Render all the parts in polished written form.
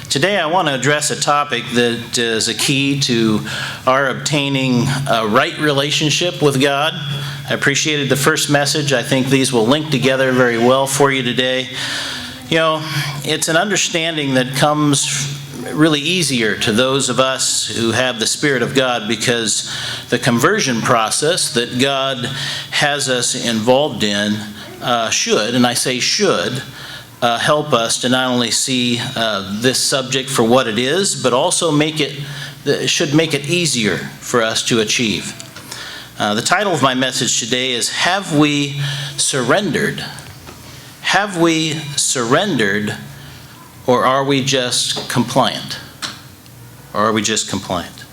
Today I want to address a topic that is a key to our obtaining a right relationship with God. I appreciated the first message. I think these will link together very well for you today. You know, it's an understanding that comes really easier to those of us who have the Spirit of God, because the conversion process that God has us involved in should, and I say should, help us to not only see this subject for what it is, but also should make it easier for us to achieve. The title of my message today is, Have We Surrendered? Have we surrendered, or are we just compliant? Or are we just compliant?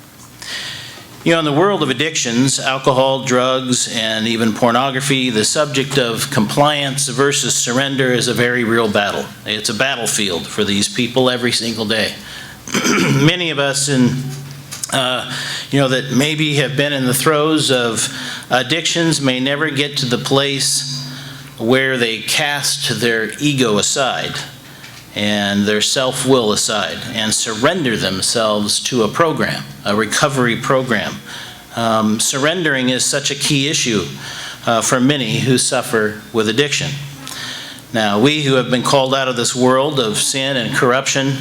You know, in the world of addictions, alcohol, drugs, and even pornography, the subject of compliance versus surrender is a very real battle. It's a battlefield for these people every single day. Many of us that maybe have been in the throes of addictions may never get to the place where they cast their ego aside and their self-will aside and surrender themselves to a program, a recovery program. Surrendering is such a key issue for many who suffer with addiction. Now, we who have been called out of this world of sin and corruption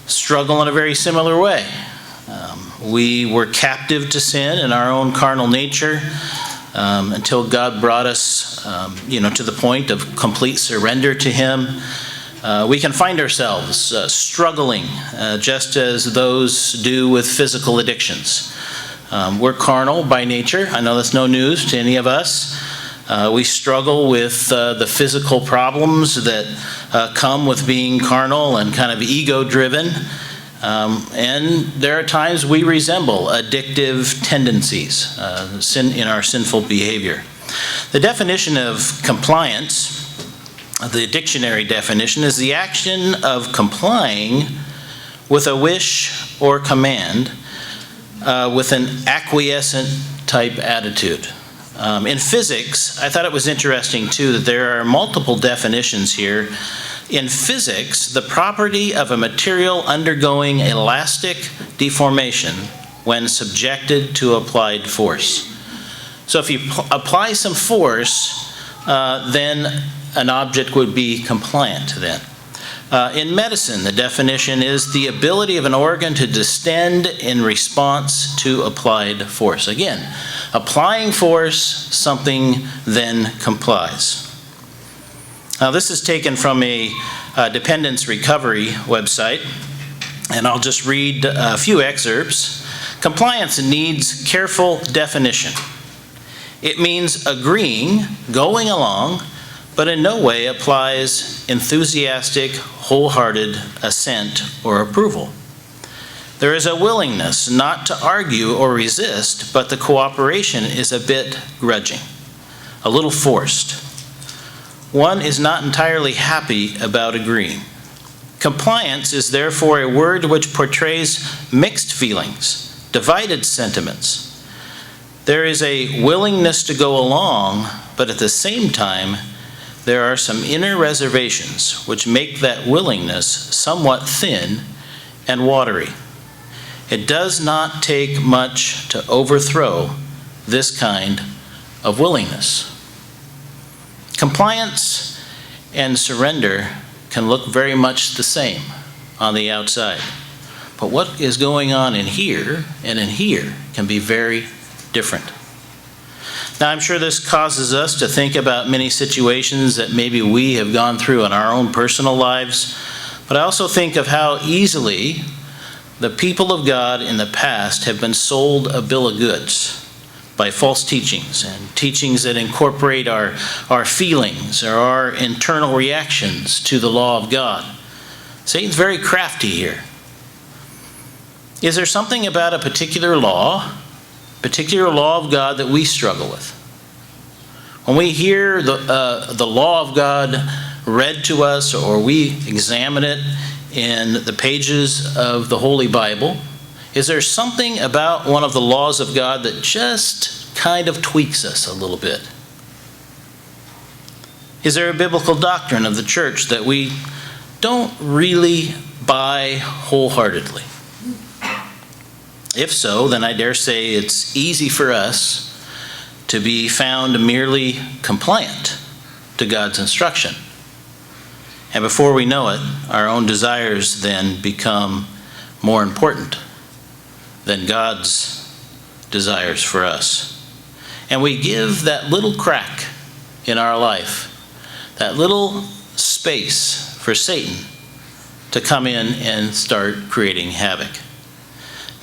struggle in a very similar way. We were captive to sin in our own carnal nature until God brought us to the point of complete surrender to Him. We can find ourselves struggling just as those do with physical addictions. We're carnal by nature. I know that's no news to any of us. We struggle with the physical problems that come with being carnal and kind of ego-driven. And there are times we resemble addictive tendencies in our sinful behavior. The definition of compliance, the dictionary definition, is the action of complying with a wish or command with an acquiescent type attitude. In physics, I thought it was interesting too that there are multiple definitions here. In physics, the property of a material undergoing elastic deformation when subjected to applied force. So if you apply some force, then an object would be compliant then. In medicine, the definition is the ability of an organ to distend in response to applied force. Again, applying force, something then complies. Now, this is taken from a dependence recovery website, and I'll just read a few excerpts. Compliance needs careful definition. It means agreeing, going along, but in no way applies enthusiastic, wholehearted assent or approval. There is a willingness not to argue or resist, but the cooperation is a bit grudging, a little forced. One is not entirely happy about agreeing. Compliance is therefore a word which portrays mixed feelings, divided sentiments. There is a willingness to go along, but at the same time, there are some inner reservations which make that willingness somewhat thin and watery. It does not take much to overthrow this kind of willingness. Compliance and surrender can look very much the same on the outside. But what is going on in here and in here can be very different. Now, I'm sure this causes us to think about many situations that maybe we have gone through in our own personal lives, but I also think of how easily the people of God in the past have been sold a bill of goods by false teachings and teachings that incorporate our feelings or our internal reactions to the law of God. Satan's very crafty here. Is there something about a particular law of God that we struggle with? When we hear the law of God read to us, or we examine it in the pages of the Holy Bible, is there something about one of the laws of God that just kind of tweaks us a little bit? Is there a biblical doctrine of the church that we don't really buy wholeheartedly. If so, then I dare say it's easy for us to be found merely compliant to God's instruction. And before we know it, our own desires then become more important than God's desires for us. And we give that little crack in our life, that little space for Satan to come in and start creating havoc.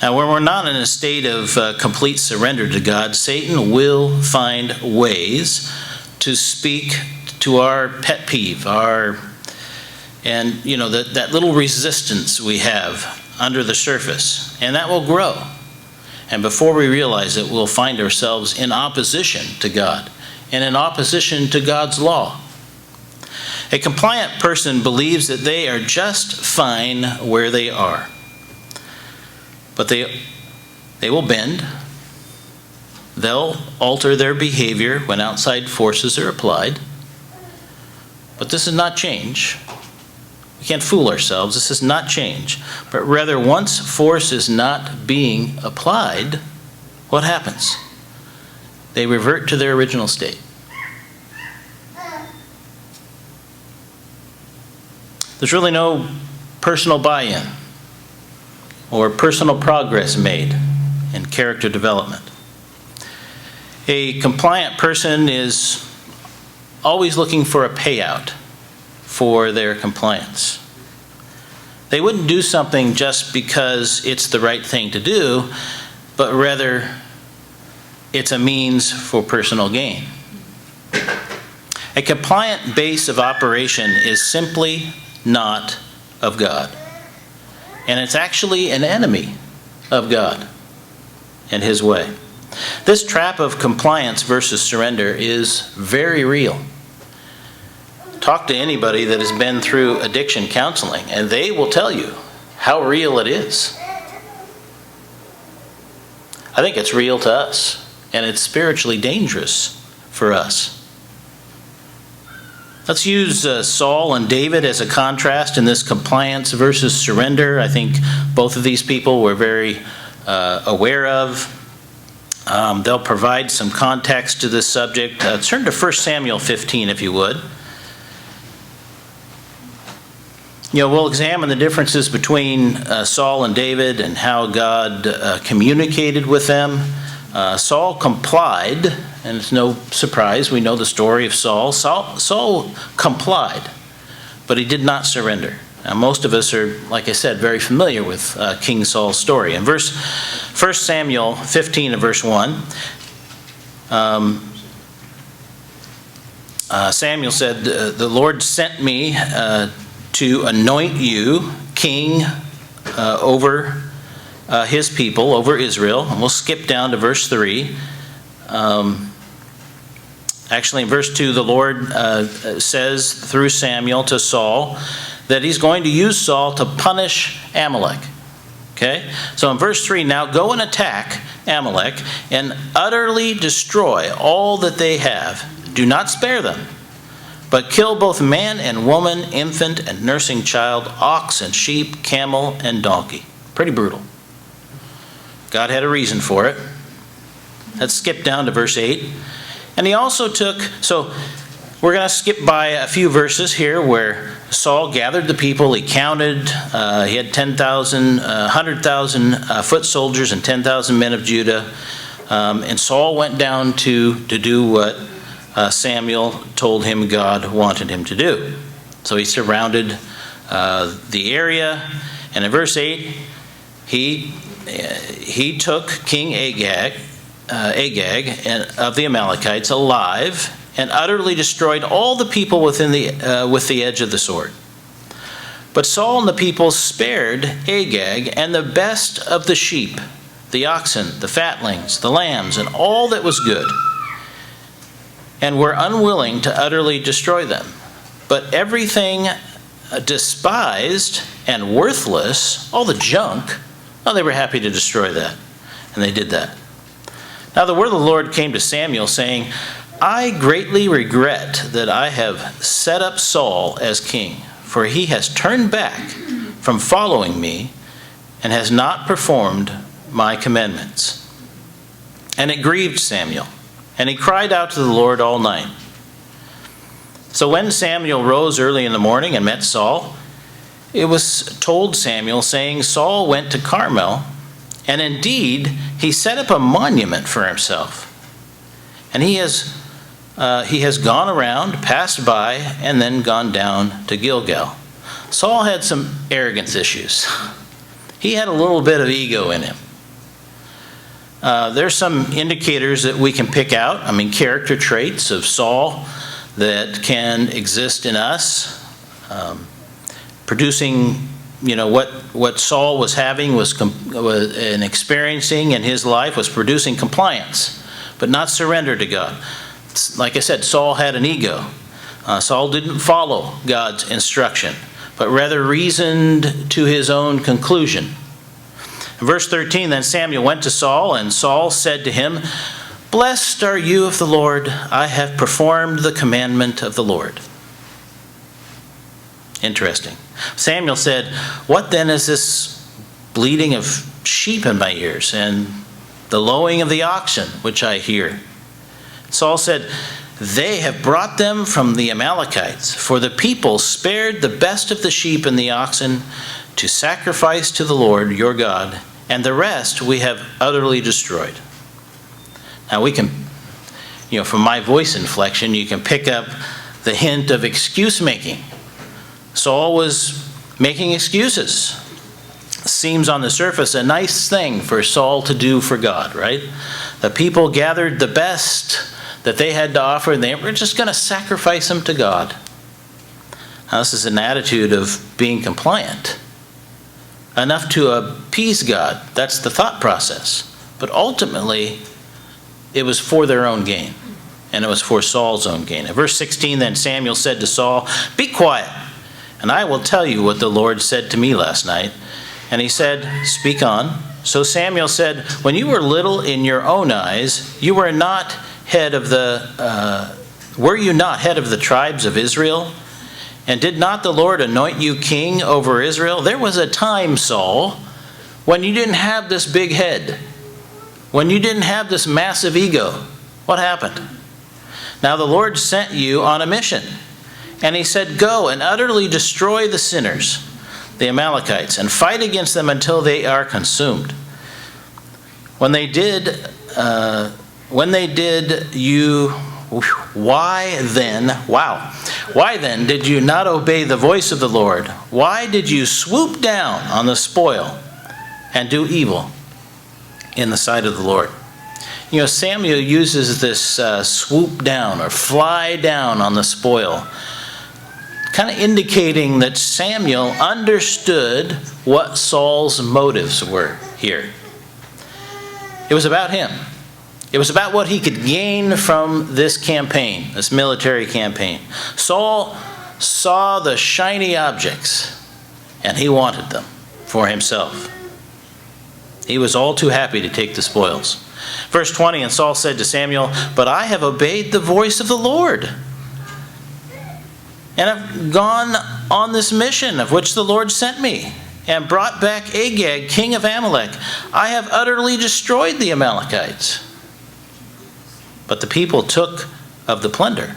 Now, when we're not in a state of complete surrender to God, Satan will find ways to speak to our pet peeve, that little resistance we have under the surface, and that will grow. And before we realize it, we'll find ourselves in opposition to God and in opposition to God's law. A compliant person believes that they are just fine where they are. But they will bend. They'll alter their behavior when outside forces are applied. But this is not change. We can't fool ourselves. This is not change. But rather, once force is not being applied, what happens? They revert to their original state. There's really no personal buy-in or personal progress made in character development. A compliant person is always looking for a payout for their compliance. They wouldn't do something just because it's the right thing to do, but rather it's a means for personal gain. A compliant base of operation is simply not of God. And it's actually an enemy of God and His way. This trap of compliance versus surrender is very real. Talk to anybody that has been through addiction counseling, and they will tell you how real it is. I think it's real to us, and it's spiritually dangerous for us. Let's use Saul and David as a contrast in this compliance versus surrender. I think both of these people we're very aware of. They'll provide some context to this subject. Turn to 1 Samuel 15, if you would. We'll examine the differences between Saul and David and how God communicated with them. Saul complied, and it's no surprise, we know the story of Saul. Saul complied, but he did not surrender. Now, most of us are, like I said, very familiar with King Saul's story. In 1 Samuel 15 and verse 1, Samuel said, "The Lord sent me to anoint you king over His people, over Israel." And we'll skip down to verse 3. Actually, in verse 2, the Lord says through Samuel to Saul that He's going to use Saul to punish Amalek. Okay? So in verse 3, "Now go and attack Amalek and utterly destroy all that they have. Do not spare them, but kill both man and woman, infant and nursing child, ox and sheep, camel and donkey." Pretty brutal. God had a reason for it. Let's skip down to verse 8. And he also took, so we're going to skip by a few verses here where Saul gathered the people. He counted, he had 10,000, 100,000 foot soldiers and 10,000 men of Judah. And Saul went down to do what Samuel told him God wanted him to do. So he surrounded the area. And in verse 8, he took King Agag of the Amalekites alive and utterly destroyed all the people with the edge of the sword. But Saul and the people spared Agag and the best of the sheep, the oxen, the fatlings, the lambs, and all that was good, and were unwilling to utterly destroy them. But everything despised and worthless, all the junk, they were happy to destroy that. And they did that. Now the word of the Lord came to Samuel, saying, "I greatly regret that I have set up Saul as king, for he has turned back from following me and has not performed my commandments." And it grieved Samuel, and he cried out to the Lord all night. So when Samuel rose early in the morning and met Saul, it was told Samuel, saying, "Saul went to Carmel, and indeed he set up a monument for himself. And he has gone around, passed by, and then gone down to Gilgal." Saul had some arrogance issues. He had a little bit of ego in him. There's some indicators that we can pick out, character traits of Saul that can exist in us. Producing, what Saul was having and experiencing in his life was producing compliance, but not surrender to God. Like I said, Saul had an ego. Saul didn't follow God's instruction, but rather reasoned to his own conclusion. In verse 13, then Samuel went to Saul, and Saul said to him, "Blessed are you of the Lord. I have performed the commandment of the Lord." Interesting. Samuel said, "What then is this bleating of sheep in my ears and the lowing of the oxen which I hear?" Saul said, "They have brought them from the Amalekites, for the people spared the best of the sheep and the oxen to sacrifice to the Lord your God, and the rest we have utterly destroyed." Now we can, from my voice inflection, you can pick up the hint of excuse making. Saul was making excuses. Seems on the surface a nice thing for Saul to do for God, right? The people gathered the best that they had to offer, and they were just going to sacrifice them to God. Now, this is an attitude of being compliant, enough to appease God. That's the thought process. But ultimately, it was for their own gain, and it was for Saul's own gain. In verse 16, then Samuel said to Saul, "Be quiet, and I will tell you what the Lord said to me last night." And he said, "Speak on." So Samuel said, "When you were little in your own eyes, you were not head of were you not head of the tribes of Israel? And did not the Lord anoint you king over Israel? There was a time, Saul, when you didn't have this big head, when you didn't have this massive ego. What happened? Now the Lord sent you on a mission, and he said, 'Go and utterly destroy the sinners, the Amalekites, and fight against them until they are consumed.' When they did, why then did you not obey the voice of the Lord? Why did you swoop down on the spoil and do evil in the sight of the Lord?" Samuel uses this swoop down or fly down on the spoil, kind of indicating that Samuel understood what Saul's motives were here. It was about him. It was about what he could gain from this campaign, this military campaign. Saul saw the shiny objects, and he wanted them for himself. He was all too happy to take the spoils. Verse 20, and Saul said to Samuel, "But I have obeyed the voice of the Lord, and have gone on this mission of which the Lord sent me, and brought back Agag, king of Amalek. I have utterly destroyed the Amalekites." But the people took of the plunder.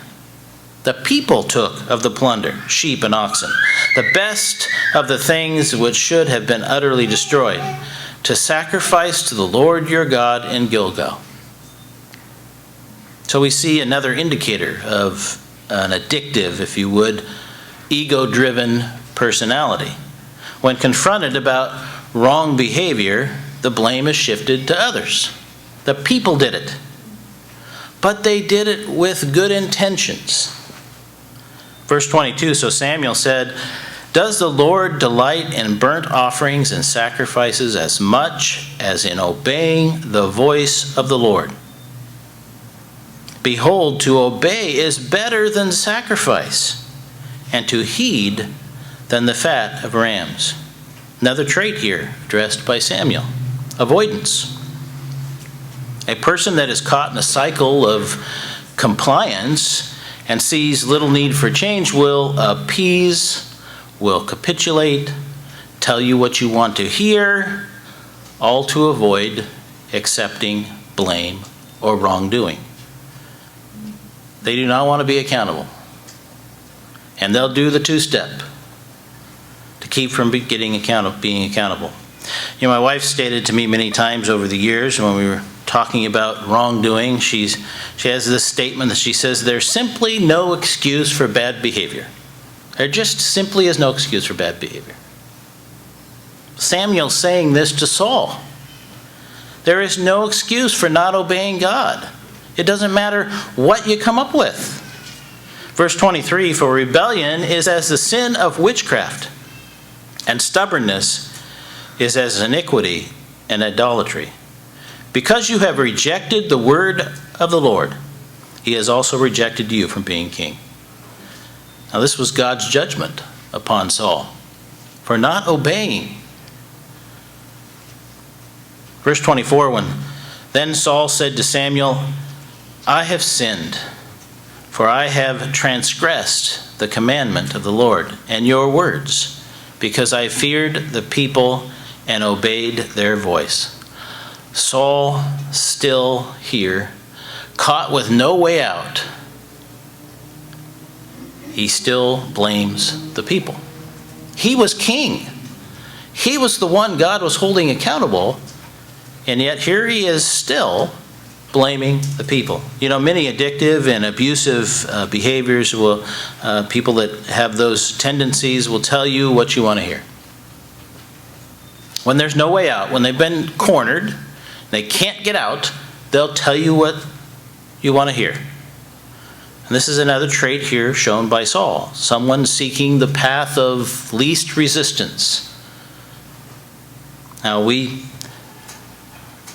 The people took of the plunder, sheep and oxen, the best of the things which should have been utterly destroyed, to sacrifice to the Lord your God in Gilgal. So we see another indicator of an addictive, if you would, ego-driven personality. When confronted about wrong behavior, the blame is shifted to others. The people did it. But they did it with good intentions. Verse 22, so Samuel said, "Does the Lord delight in burnt offerings and sacrifices as much as in obeying the voice of the Lord? Behold, to obey is better than sacrifice, and to heed than the fat of rams." Another trait here addressed by Samuel: avoidance. A person that is caught in a cycle of compliance and sees little need for change will appease will capitulate, tell you what you want to hear, all to avoid accepting blame or wrongdoing. They do not want to be accountable. And they'll do the two-step to keep from being accountable. You know, my wife stated to me many times over the years when we were talking about wrongdoing, she has this statement that she says, there's simply no excuse for bad behavior. There just simply is no excuse for bad behavior. Samuel's saying this to Saul. There is no excuse for not obeying God. It doesn't matter what you come up with. Verse 23, for rebellion is as the sin of witchcraft, and stubbornness is as iniquity and idolatry. Because you have rejected the word of the Lord, he has also rejected you from being king. Now this was God's judgment upon Saul for not obeying. Verse 24, then Saul said to Samuel, I have sinned, for I have transgressed the commandment of the Lord and your words, because I feared the people and obeyed their voice. Saul, still here, caught with no way out, he still blames the people. He was king. He was the one God was holding accountable, and yet here he is still blaming the people. You know, many addictive and abusive behaviors will, people that have those tendencies will tell you what you want to hear. When there's no way out, when they've been cornered, they can't get out, they'll tell you what you want to hear. And this is another trait here shown by Saul. Someone seeking the path of least resistance. Now we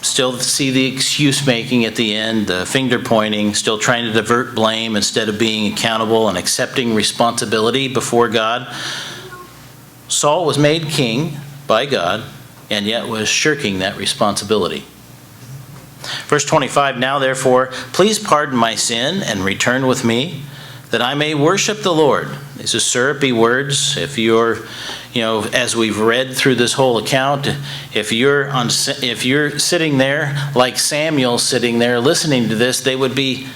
still see the excuse making at the end, the finger pointing, still trying to divert blame instead of being accountable and accepting responsibility before God. Saul was made king by God and yet was shirking that responsibility. Verse 25, now therefore, please pardon my sin and return with me, that I may worship the Lord. These are syrupy words. If you're, as we've read through this whole account, if you're sitting there like Samuel sitting there listening to this, they would be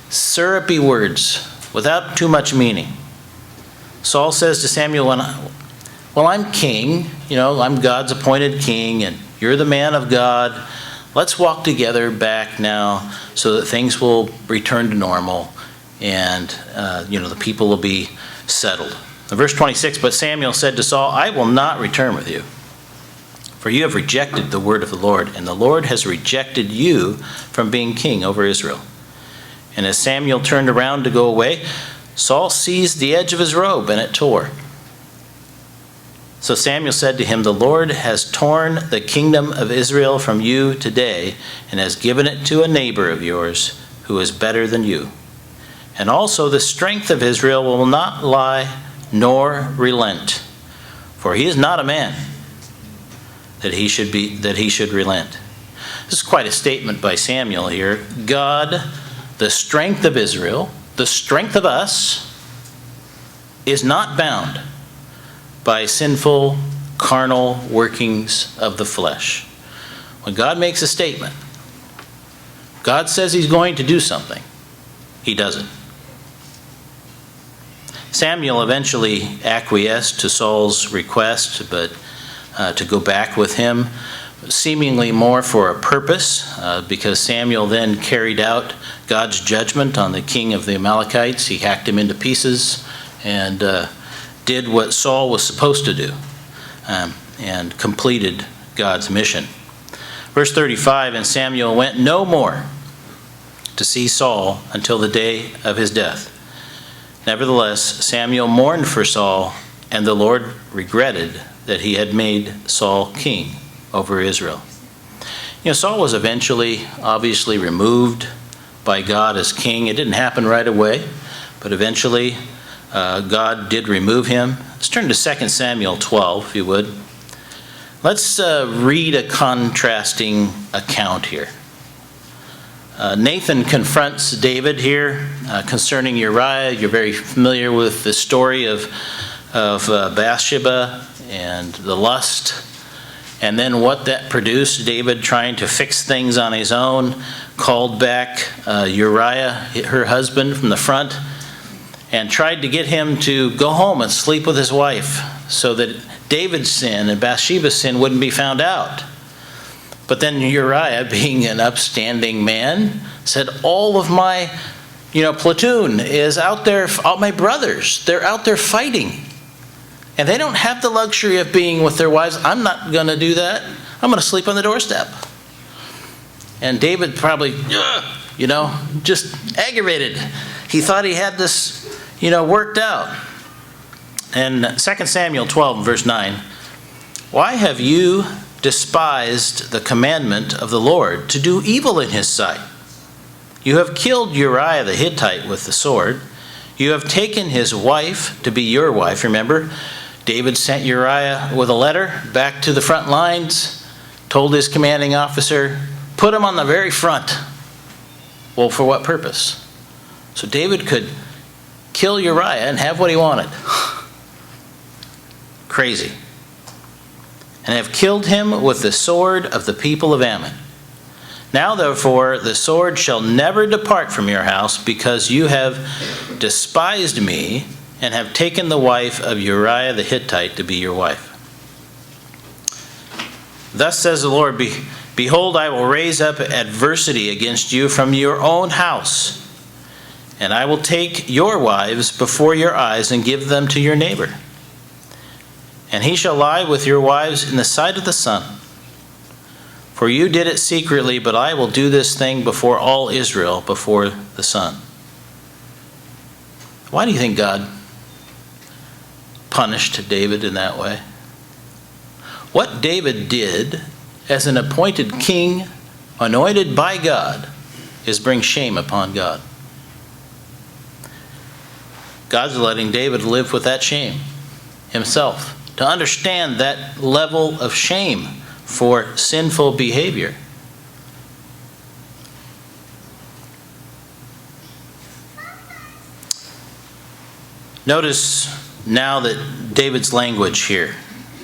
syrupy words without too much meaning. Saul says to Samuel, well, I'm king, I'm God's appointed king, and you're the man of God. Let's walk together back now so that things will return to normal and, the people will be settled. Verse 26, but Samuel said to Saul, I will not return with you, for you have rejected the word of the Lord, and the Lord has rejected you from being king over Israel. And as Samuel turned around to go away, Saul seized the edge of his robe, and it tore. So Samuel said to him, the Lord has torn the kingdom of Israel from you today, and has given it to a neighbor of yours who is better than you. And also the strength of Israel will not lie nor relent, for he is not a man that he should relent. This is quite a statement by Samuel here. God, the strength of Israel, the strength of us, is not bound by sinful, carnal workings of the flesh. When God makes a statement, God says he's going to do something, he doesn't. Samuel eventually acquiesced to Saul's request, but to go back with him, seemingly more for a purpose, because Samuel then carried out God's judgment on the king of the Amalekites. He hacked him into pieces and did what Saul was supposed to do, and completed God's mission. Verse 35, and Samuel went no more to see Saul until the day of his death. Nevertheless, Samuel mourned for Saul, and the Lord regretted that he had made Saul king over Israel. Saul was eventually, obviously, removed by God as king. It didn't happen right away, but eventually God did remove him. Let's turn to 2 Samuel 12, if you would. Let's read a contrasting account here. Nathan confronts David here concerning Uriah. You're very familiar with the story of of Bathsheba and the lust, and then what that produced. David, trying to fix things on his own, called back Uriah, her husband, from the front, and tried to get him to go home and sleep with his wife so that David's sin and Bathsheba's sin wouldn't be found out. But then Uriah, being an upstanding man, said, all of my platoon is out there, all my brothers, they're out there fighting. And they don't have the luxury of being with their wives. I'm not going to do that. I'm going to sleep on the doorstep. And David probably, just aggravated. He thought he had this, worked out. And 2 Samuel 12, verse 9, why have you despised the commandment of the Lord to do evil in his sight? You have killed Uriah the Hittite with the sword. You have taken his wife to be your wife. Remember, David sent Uriah with a letter back to the front lines, told his commanding officer, put him on the very front. Well, for what purpose? So David could kill Uriah and have what he wanted. Crazy. And have killed him with the sword of the people of Ammon. Now, therefore, the sword shall never depart from your house, because you have despised me and have taken the wife of Uriah the Hittite to be your wife. Thus says the Lord, behold, I will raise up adversity against you from your own house, and I will take your wives before your eyes and give them to your neighbor. And he shall lie with your wives in the sight of the sun. For you did it secretly, but I will do this thing before all Israel, before the sun. Why do you think God punished David in that way? What David did as an appointed king, anointed by God, is bring shame upon God. God's letting David live with that shame himself, to understand that level of shame for sinful behavior. Notice now that David's language here,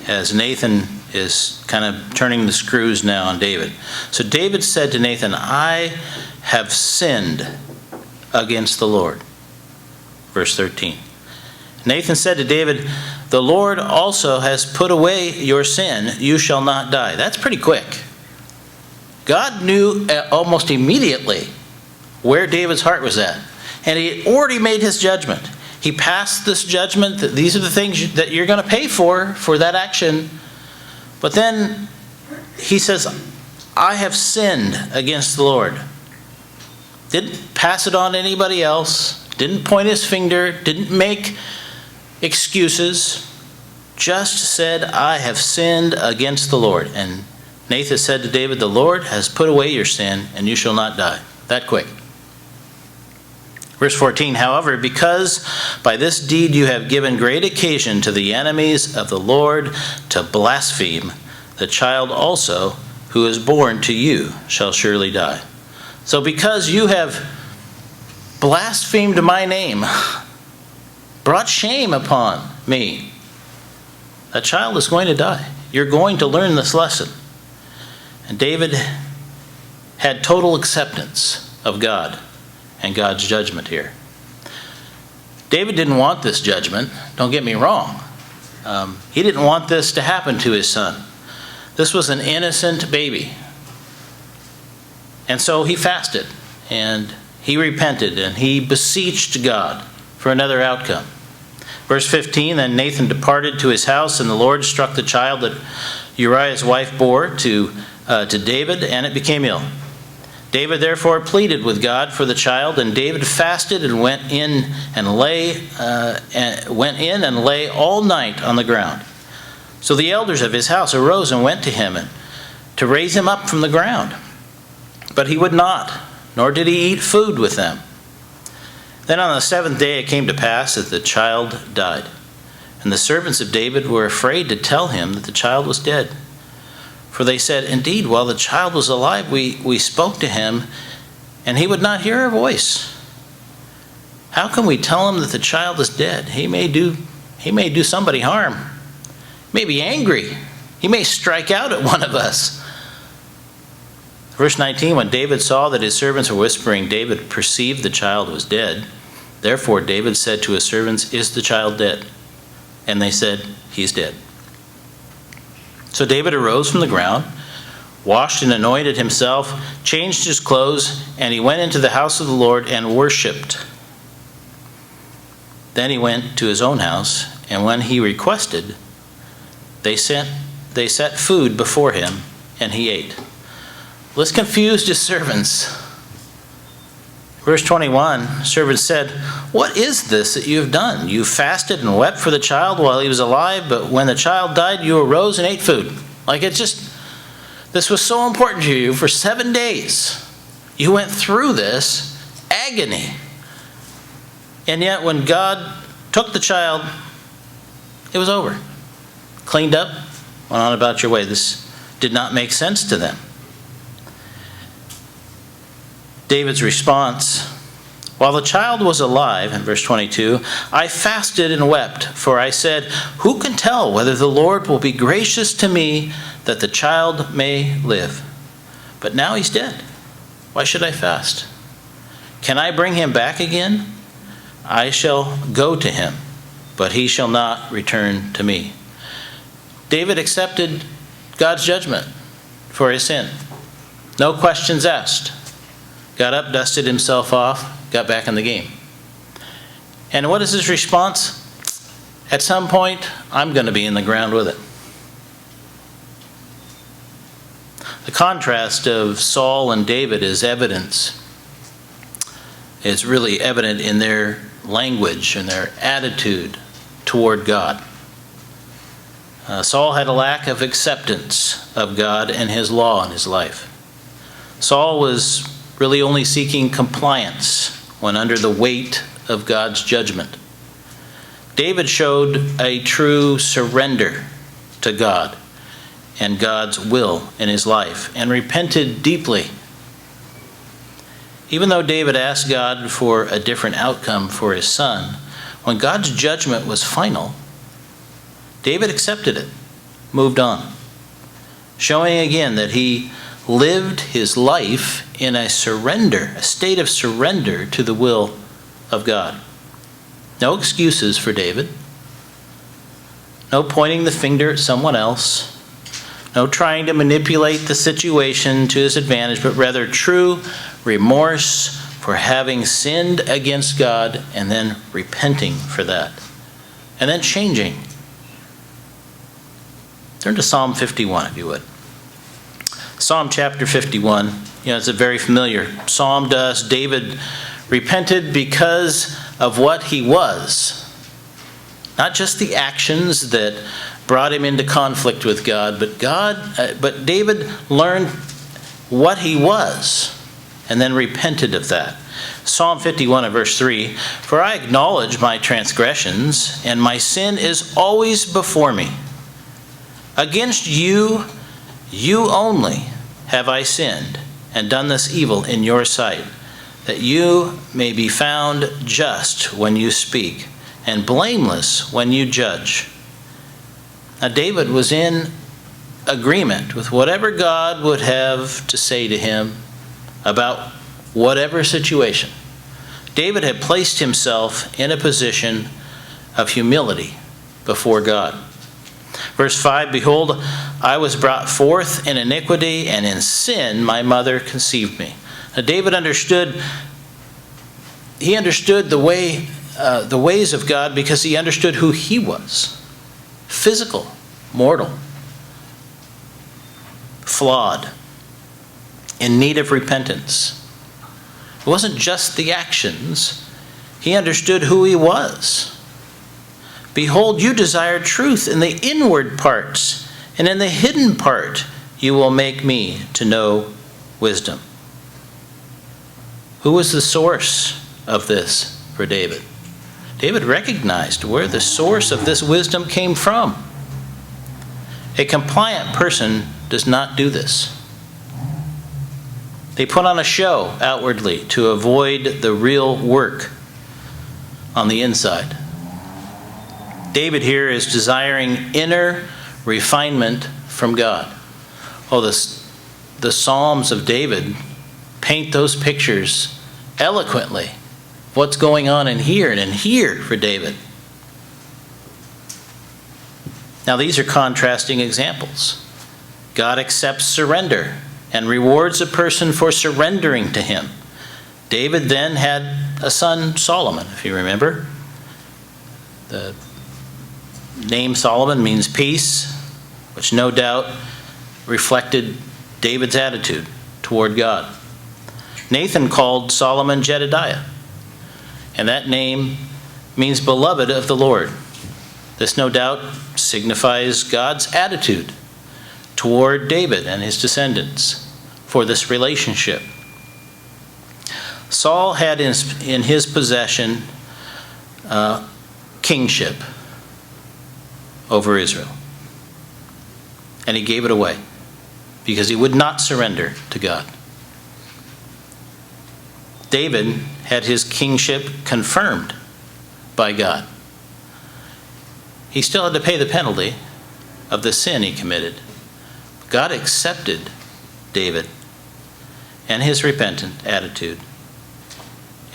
as Nathan is kind of turning the screws now on David. So David said to Nathan, I have sinned against the Lord. Verse 13. Nathan said to David, the Lord also has put away your sin. You shall not die. That's pretty quick. God knew almost immediately where David's heart was at. And he had already made his judgment. He passed this judgment that these are the things that you're going to pay for that action. But then he says, I have sinned against the Lord. Didn't pass it on to anybody else. Didn't point his finger. Didn't make excuses. Just said, I have sinned against the Lord. And Nathan said to David, the Lord has put away your sin, and you shall not die. That quick. Verse 14, however, because by this deed you have given great occasion to the enemies of the Lord to blaspheme, the child also who is born to you shall surely die. So because you have blasphemed my name, brought shame upon me, that child is going to die. You're going to learn this lesson. And David had total acceptance of God and God's judgment here. David didn't want this judgment, don't get me wrong. He didn't want this to happen to his son. This was an innocent baby. And so he fasted, and he repented, and he beseeched God for another outcome. Verse 15, then Nathan departed to his house, and the Lord struck the child that Uriah's wife bore to David, and it became ill. David therefore pleaded with God for the child, and David fasted and went in and lay all night on the ground. So the elders of his house arose and went to him to raise him up from the ground. But he would not, nor did he eat food with them. Then on the seventh day it came to pass that the child died. And the servants of David were afraid to tell him that the child was dead. For they said, indeed, while the child was alive, we spoke to him, and he would not hear our voice. How can we tell him that the child is dead? He may do He may do somebody harm. He may be angry. He may strike out at one of us. Verse 19, when David saw that his servants were whispering, David perceived the child was dead. Therefore David said to his servants, "Is the child dead?" And they said, "He's dead." So David arose from the ground, washed and anointed himself, changed his clothes, and he went into the house of the Lord and worshipped. Then he went to his own house, and when he requested, they set food before him, and he ate. This confused his servants. Verse 21, servants said, "What is this that you have done? You fasted and wept for the child while he was alive, but when the child died, you arose and ate food." This was so important to you for 7 days. You went through this agony. And yet when God took the child, it was over. Cleaned up, went on about your way. This did not make sense to them. David's response, while the child was alive, in verse 22, I fasted and wept, for I said, "Who can tell whether the Lord will be gracious to me that the child may live? But now he's dead. Why should I fast? Can I bring him back again? I shall go to him, but he shall not return to me." David accepted God's judgment for his sin. No questions asked. Got up, dusted himself off, got back in the game. And what is his response? At some point, I'm going to be in the ground with it. The contrast of Saul and David is really evident in their language and their attitude toward God. Saul had a lack of acceptance of God and his law in his life. Saul was really only seeking compliance when under the weight of God's judgment. David showed a true surrender to God and God's will in his life and repented deeply. Even though David asked God for a different outcome for his son, when God's judgment was final, David accepted it, moved on, showing again that he lived his life in a state of surrender to the will of God. No excuses for David. No pointing the finger at someone else. No trying to manipulate the situation to his advantage, but rather true remorse for having sinned against God and then repenting for that. And then changing. Turn to Psalm 51, if you would. Psalm chapter 51, it's a very familiar psalm to us. David repented because of what he was. Not just the actions that brought him into conflict with God, but David learned what he was and then repented of that. Psalm 51 and verse 3, "For I acknowledge my transgressions, and my sin is always before me. Against you, you only, have I sinned and done this evil in your sight, that you may be found just when you speak and blameless when you judge." Now, David was in agreement with whatever God would have to say to him about whatever situation. David had placed himself in a position of humility before God. Verse 5, "Behold, I was brought forth in iniquity, and in sin my mother conceived me." Now, David understood the ways of God because he understood who he was. Physical, mortal, flawed, in need of repentance. It wasn't just the actions. He understood who he was. "Behold, you desire truth in the inward parts, and in the hidden part you will make me to know wisdom." Who was the source of this for David? David recognized where the source of this wisdom came from. A compliant person does not do this. They put on a show outwardly to avoid the real work on the inside. David here is desiring inner refinement from God. Oh, the Psalms of David paint those pictures eloquently. What's going on in here and in here for David? Now, these are contrasting examples. God accepts surrender and rewards a person for surrendering to him. David then had a son, Solomon, if you remember. The name Solomon means peace, which no doubt reflected David's attitude toward God. Nathan called Solomon Jedediah, and that name means beloved of the Lord. This no doubt signifies God's attitude toward David and his descendants for this relationship. Saul had in his possession kingship over Israel, and he gave it away because he would not surrender to God. David had his kingship confirmed by God. He still had to pay the penalty of the sin he committed. God accepted David and his repentant attitude.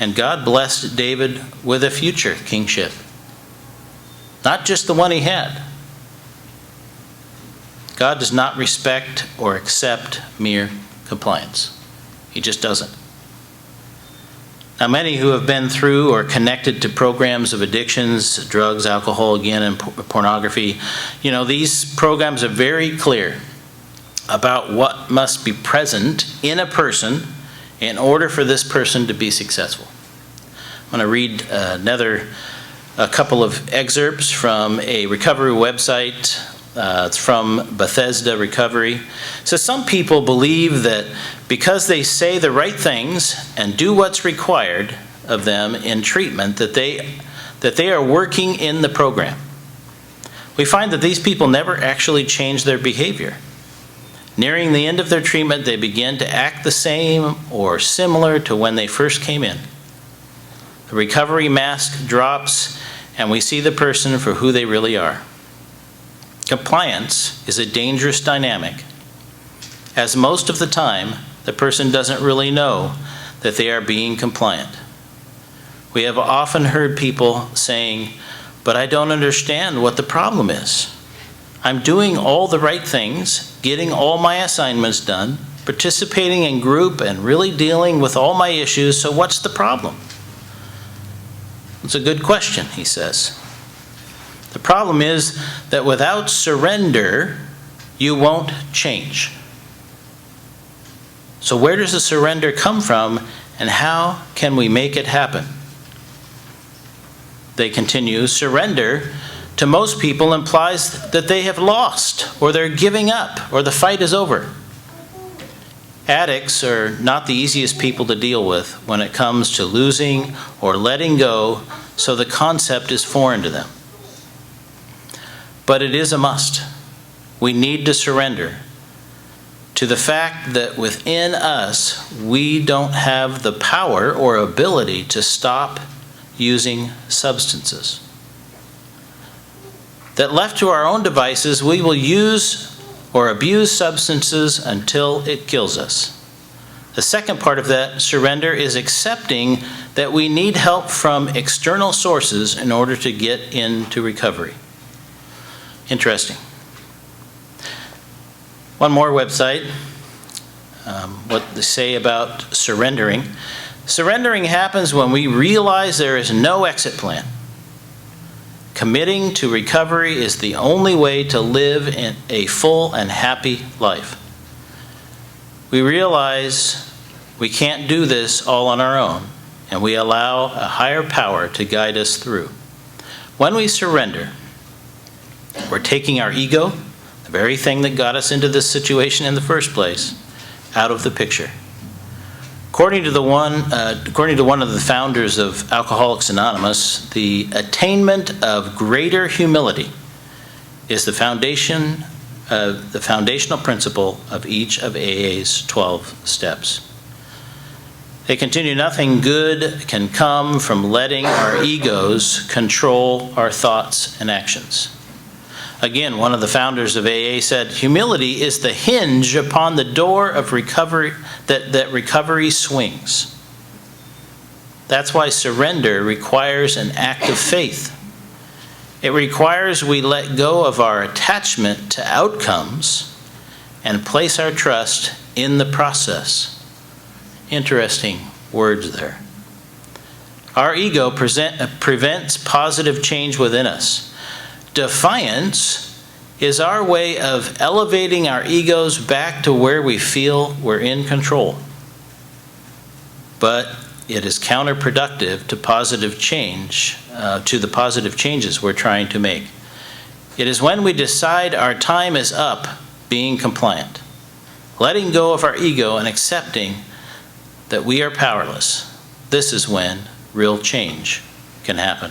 And God blessed David with a future kingship, not just the one he had. God does not respect or accept mere compliance. He just doesn't. Now, many who have been through or connected to programs of addictions, drugs, alcohol, again, and pornography, these programs are very clear about what must be present in a person in order for this person to be successful. I'm going to read a couple of excerpts from a recovery website. It's from Bethesda Recovery. It says, some people believe that because they say the right things and do what's required of them in treatment, that they are working in the program. We find that these people never actually change their behavior. Nearing the end of their treatment, they begin to act the same or similar to when they first came in. The recovery mask drops, and we see the person for who they really are. Compliance is a dangerous dynamic, as most of the time, the person doesn't really know that they are being compliant. We have often heard people saying, "But I don't understand what the problem is. I'm doing all the right things, getting all my assignments done, participating in group, and really dealing with all my issues, so what's the problem?" It's a good question, he says. The problem is that without surrender, you won't change. So where does the surrender come from, and how can we make it happen? They continue, surrender to most people implies that they have lost, or they're giving up, or the fight is over. Addicts are not the easiest people to deal with when it comes to losing or letting go, so the concept is foreign to them. But it is a must. We need to surrender to the fact that within us, we don't have the power or ability to stop using substances. That left to our own devices, we will use or abuse substances until it kills us. The second part of that surrender is accepting that we need help from external sources in order to get into recovery. Interesting. One more website, what they say about surrendering. Surrendering happens when we realize there is no exit plan. Committing to recovery is the only way to live in a full and happy life. We realize we can't do this all on our own, and we allow a higher power to guide us through. When we surrender, we're taking our ego, the very thing that got us into this situation in the first place, out of the picture. According to one of the founders of Alcoholics Anonymous, the attainment of greater humility is the foundational principle of each of AA's 12 steps. They continue, nothing good can come from letting our egos control our thoughts and actions. Again, one of the founders of AA said, humility is the hinge upon the door of recovery that recovery swings. That's why surrender requires an act of faith. It requires we let go of our attachment to outcomes and place our trust in the process. Interesting words there. Our ego prevents positive change within us. Defiance is our way of elevating our egos back to where we feel we're in control. But it is counterproductive to positive change, to the positive changes we're trying to make. It is when we decide our time is up being compliant, letting go of our ego and accepting that we are powerless. This is when real change can happen.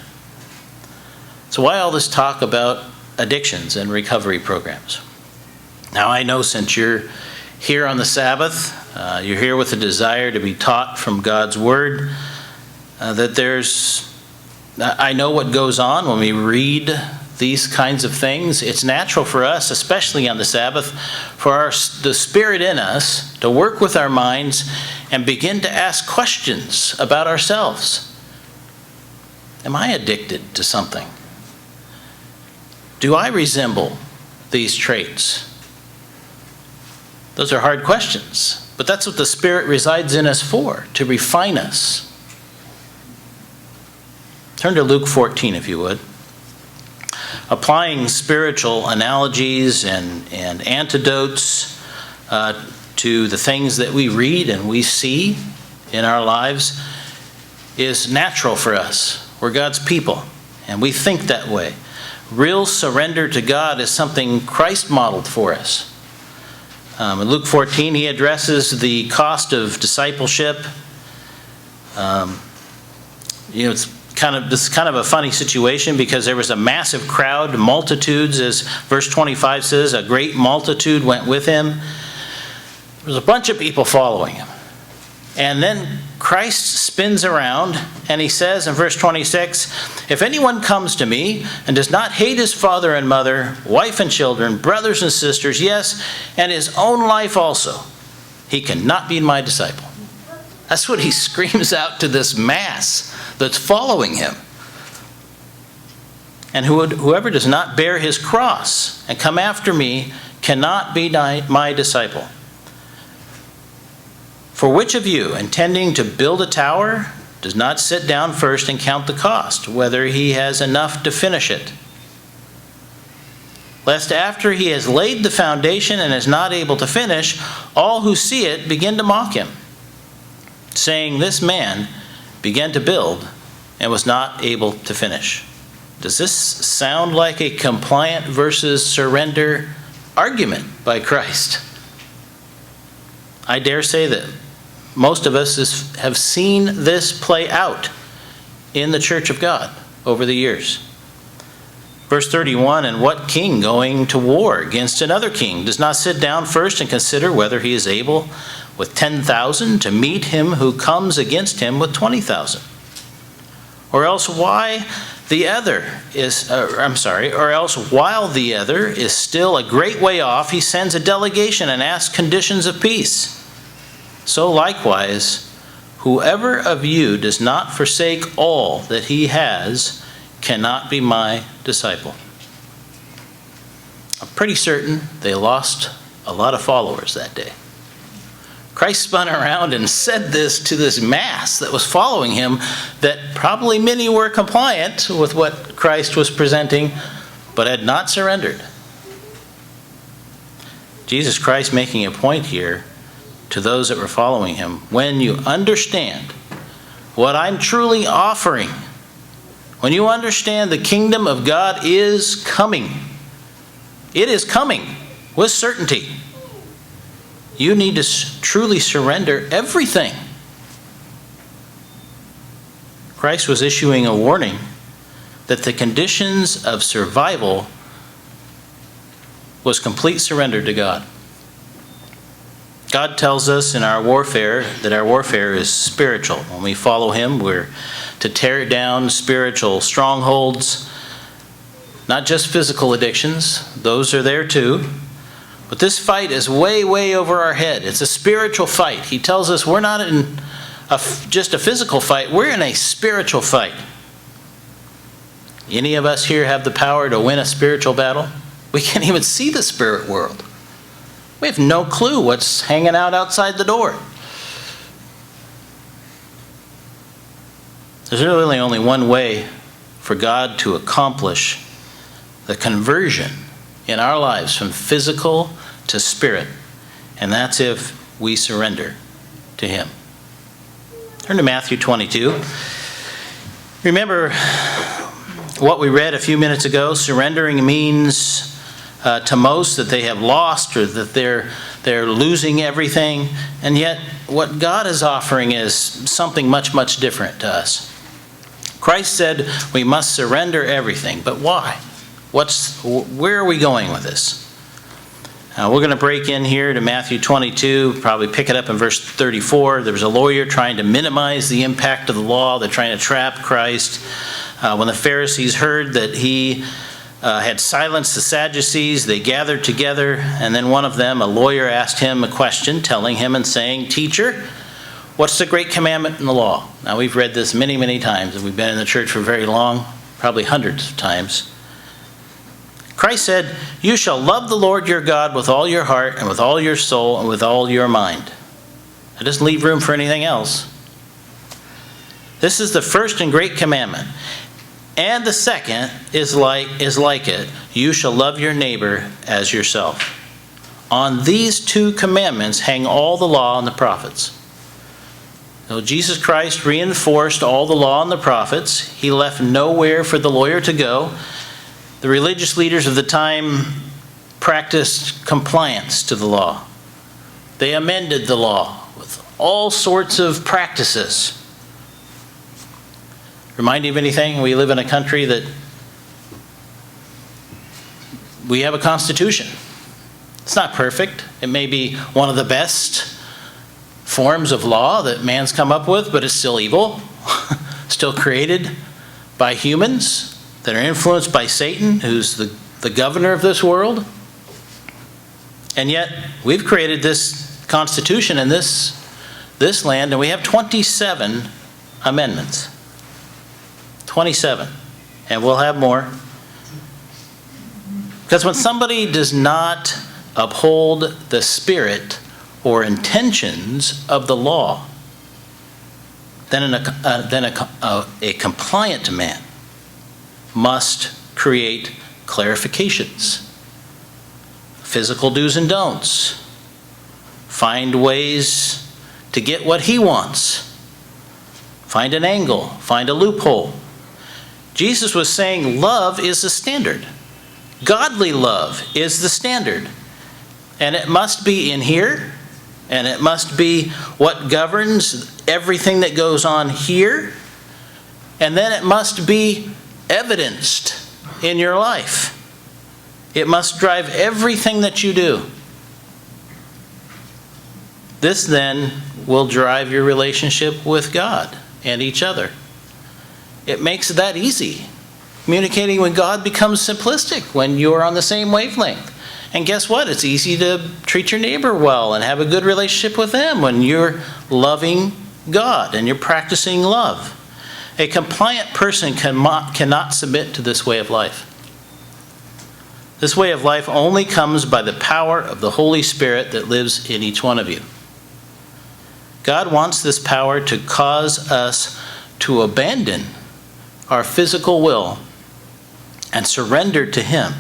So why all this talk about addictions and recovery programs? Now I know since you're here on the Sabbath, you're here with a desire to be taught from God's Word, I know what goes on when we read these kinds of things. It's natural for us, especially on the Sabbath, for the Spirit in us to work with our minds and begin to ask questions about ourselves. Am I addicted to something? Do I resemble these traits? Those are hard questions, but that's what the Spirit resides in us for, to refine us. Turn to Luke 14, if you would. Applying spiritual analogies and antidotes to the things that we read and we see in our lives is natural for us. We're God's people, and we think that way. Real surrender to God is something Christ modeled for us. In Luke 14, he addresses the cost of discipleship. This is kind of a funny situation because there was a massive crowd, multitudes, as verse 25 says, a great multitude went with him. There was a bunch of people following him. And then Christ spins around and he says in verse 26, if anyone comes to me and does not hate his father and mother, wife and children, brothers and sisters, yes, and his own life also, he cannot be my disciple. That's what he screams out to this mass that's following him. And whoever does not bear his cross and come after me cannot be my disciple. For which of you, intending to build a tower, does not sit down first and count the cost, whether he has enough to finish it? Lest after he has laid the foundation and is not able to finish, all who see it begin to mock him, saying, this man began to build and was not able to finish. Does this sound like a compliant versus surrender argument by Christ? I dare say that most of us have seen this play out in the Church of God over the years. Verse 31, and what king going to war against another king does not sit down first and consider whether he is able with 10,000 to meet him who comes against him with 20,000? Or else while the other is still a great way off, he sends a delegation and asks conditions of peace. So likewise, whoever of you does not forsake all that he has cannot be my disciple. I'm pretty certain they lost a lot of followers that day. Christ spun around and said this to this mass that was following him, that probably many were compliant with what Christ was presenting, but had not surrendered. Jesus Christ making a point here to those that were following him. When you understand what I'm truly offering, when you understand the kingdom of God is coming, it is coming with certainty, you need to truly surrender everything. Christ was issuing a warning that the conditions of survival was complete surrender to God. God tells us in our warfare that our warfare is spiritual. When we follow him, we're to tear down spiritual strongholds, not just physical addictions. Those are there too. But this fight is way, way over our head. It's a spiritual fight. He tells us we're not in just a physical fight. We're in a spiritual fight. Any of us here have the power to win a spiritual battle? We can't even see the spirit world. We have no clue what's hanging out outside the door. There's really only one way for God to accomplish the conversion in our lives from physical to spirit, and that's if we surrender to him. Turn to Matthew 22. Remember what we read a few minutes ago. Surrendering means to most that they have lost or that they're losing everything, and yet what God is offering is something much, much different to us. Christ said we must surrender everything, but why? Where are we going with this? We're going to break in here to Matthew 22, probably pick it up in verse 34. There was a lawyer trying to minimize the impact of the law. They're trying to trap Christ. When the Pharisees heard that he had silenced the Sadducees, they gathered together, and then one of them, a lawyer, asked him a question, telling him and saying, "Teacher, what's the great commandment in the law?" Now, we've read this many, many times, and we've been in the church for very long, probably hundreds of times. Christ said, "You shall love the Lord your God with all your heart and with all your soul and with all your mind." It doesn't leave room for anything else. This is the first and great commandment. And the second is like it. You shall love your neighbor as yourself. On these two commandments hang all the law and the prophets. So Jesus Christ reinforced all the law and the prophets. He left nowhere for the lawyer to go. The religious leaders of the time practiced compliance to the law. They amended the law with all sorts of practices. Remind you of anything? We live in a country that we have a constitution. It's not perfect. It may be one of the best forms of law that man's come up with, but it's still evil, still created by humans that are influenced by Satan, who's the governor of this world. And yet, we've created this constitution in this land, and we have 27 amendments. 27. And we'll have more. Because when somebody does not uphold the spirit or intentions of the law, then a compliant man must create clarifications, physical do's and don'ts, find ways to get what he wants, find an angle, find a loophole. Jesus was saying love is the standard. Godly love is the standard. And it must be in here, and it must be what governs everything that goes on here, and then it must be evidenced in your life. It must drive everything that you do. This then will drive your relationship with God and each other. It makes that easy. Communicating with God becomes simplistic when you're on the same wavelength. And guess what? It's easy to treat your neighbor well and have a good relationship with them when you're loving God and you're practicing love. A compliant person cannot submit to this way of life. This way of life only comes by the power of the Holy Spirit that lives in each one of you. God wants this power to cause us to abandon our physical will and surrender to Him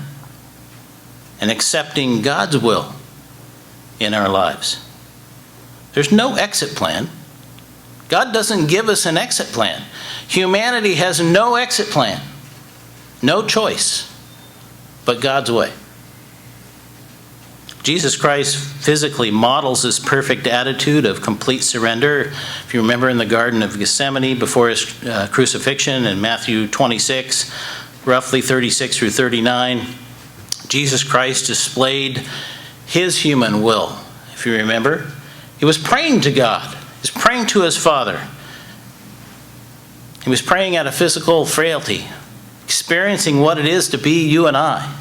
and accepting God's will in our lives. There's no exit plan. God doesn't give us an exit plan. Humanity has no exit plan, no choice but God's way. Jesus Christ physically models this perfect attitude of complete surrender. If you remember in the Garden of Gethsemane before his crucifixion in Matthew 26, roughly 36 through 39, Jesus Christ displayed his human will, if you remember. He was praying to God. He was praying to his Father. He was praying out of physical frailty, experiencing what it is to be you and I.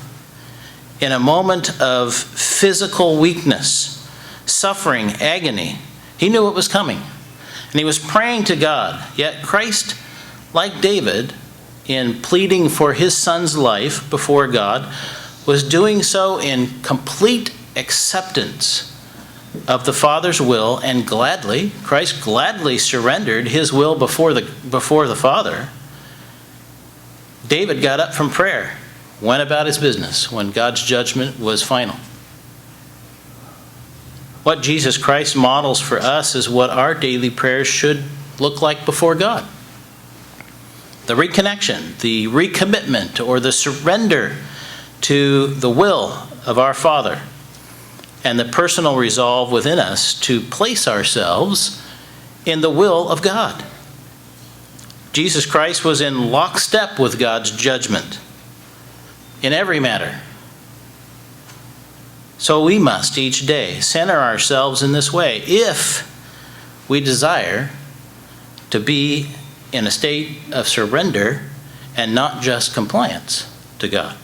In a moment of physical weakness, suffering, agony, he knew it was coming. And he was praying to God. Yet Christ, like David, in pleading for his son's life before God, was doing so in complete acceptance of the Father's will, and gladly, Christ gladly surrendered his will before the Father. David got up from prayer, went about his business when God's judgment was final. What Jesus Christ models for us is what our daily prayers should look like before God. The reconnection, the recommitment, or the surrender to the will of our Father, and the personal resolve within us to place ourselves in the will of God. Jesus Christ was in lockstep with God's judgment in every matter. So we must each day center ourselves in this way if we desire to be in a state of surrender and not just compliance to God.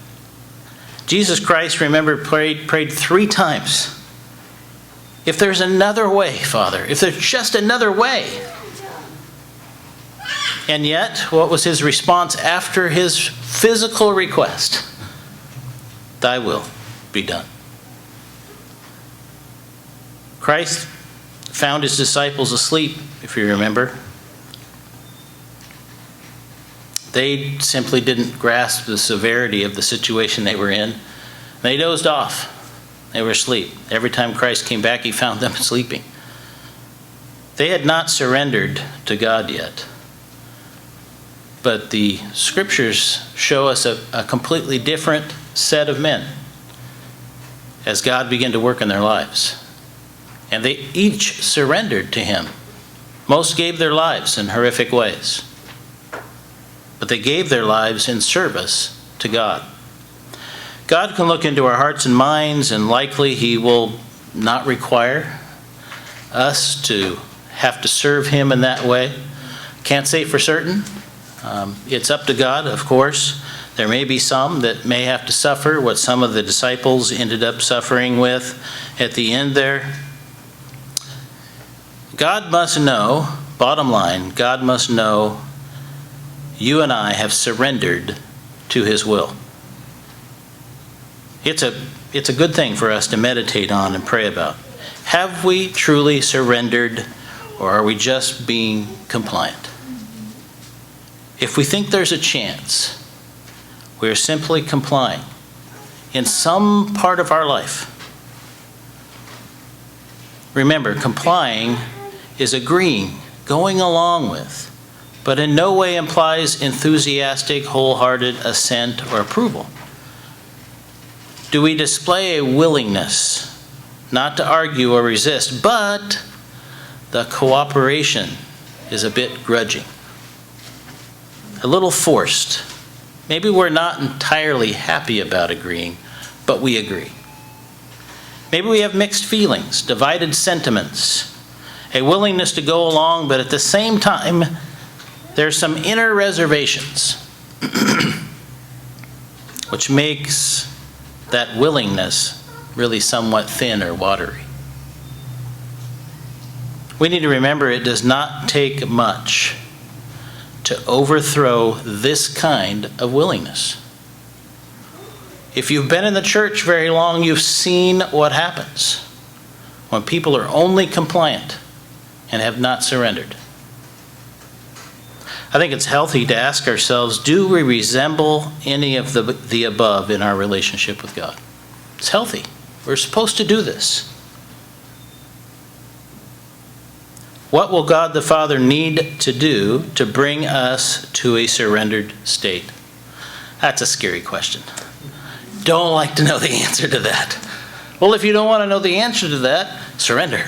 Jesus Christ, remember, prayed 3 times. If there's another way, Father, if there's just another way. And yet, what was his response after his physical request? Thy will be done. Christ found his disciples asleep, if you remember. They simply didn't grasp the severity of the situation they were in. They dozed off. They were asleep. Every time Christ came back, he found them sleeping. They had not surrendered to God yet. But the scriptures show us a completely different set of men as God began to work in their lives. And they each surrendered to him. Most gave their lives in horrific ways. But they gave their lives in service to God. God can look into our hearts and minds, and likely he will not require us to have to serve him in that way. Can't say for certain. It's up to God, of course. There may be some that may have to suffer what some of the disciples ended up suffering with at the end there. God must know, bottom line, God must know you and I have surrendered to his will. It's a good thing for us to meditate on and pray about. Have we truly surrendered, or are we just being compliant? If we think there's a chance, we are simply complying in some part of our life. Remember, complying is agreeing, going along with, but in no way implies enthusiastic, wholehearted assent or approval. Do we display a willingness not to argue or resist, but the cooperation is a bit grudging, a little forced? Maybe we're not entirely happy about agreeing, but we agree. Maybe we have mixed feelings, divided sentiments, a willingness to go along, but at the same time, there's some inner reservations, which makes that willingness really somewhat thin or watery. We need to remember it does not take much to overthrow this kind of willingness. If you've been in the church very long, you've seen what happens when people are only compliant and have not surrendered. I think it's healthy to ask ourselves, do we resemble any of the above in our relationship with God? It's healthy. We're supposed to do this. What will God the Father need to do to bring us to a surrendered state? That's a scary question. Don't like to know the answer to that. Well, if you don't want to know the answer to that, surrender.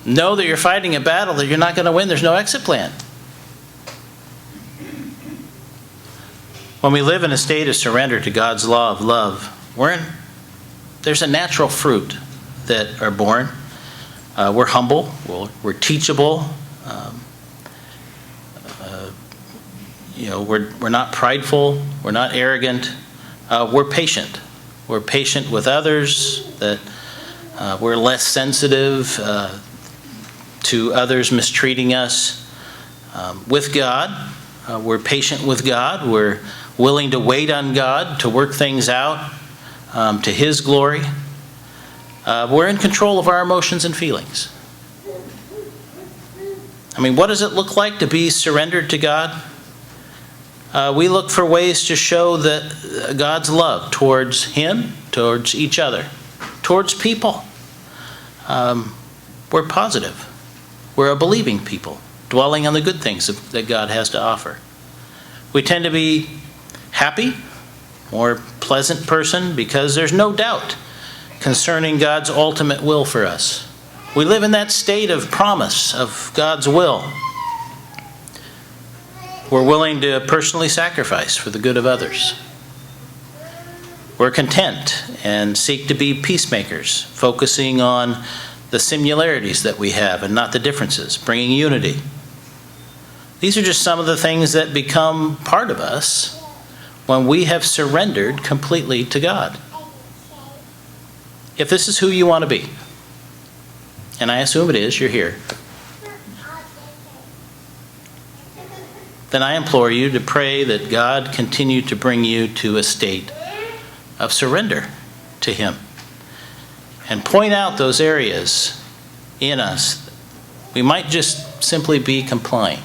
Know that you're fighting a battle that you're not going to win. There's no exit plan. When we live in a state of surrender to God's law of love, there's a natural fruit that are born. We're humble, we're teachable. We're not prideful, we're not arrogant. We're patient. We're patient with others, that we're less sensitive to others mistreating us. With God, we're patient with God. We're willing to wait on God to work things out to His glory. We're in control of our emotions and feelings. I mean, what does it look like to be surrendered to God? We look for ways to show that God's love towards Him, towards each other, towards people. We're positive. We're a believing people, dwelling on the good things that God has to offer. We tend to be happy, more pleasant person, because there's no doubt concerning God's ultimate will for us. We live in that state of promise of God's will. We're willing to personally sacrifice for the good of others. We're content and seek to be peacemakers, focusing on the similarities that we have and not the differences, bringing unity. These are just some of the things that become part of us when we have surrendered completely to God. If this is who you want to be, and I assume it is, you're here, then I implore you to pray that God continue to bring you to a state of surrender to Him. And point out those areas in us. We might just simply be complying,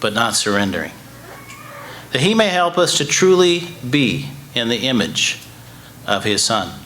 but not surrendering. That He may help us to truly be in the image of His Son.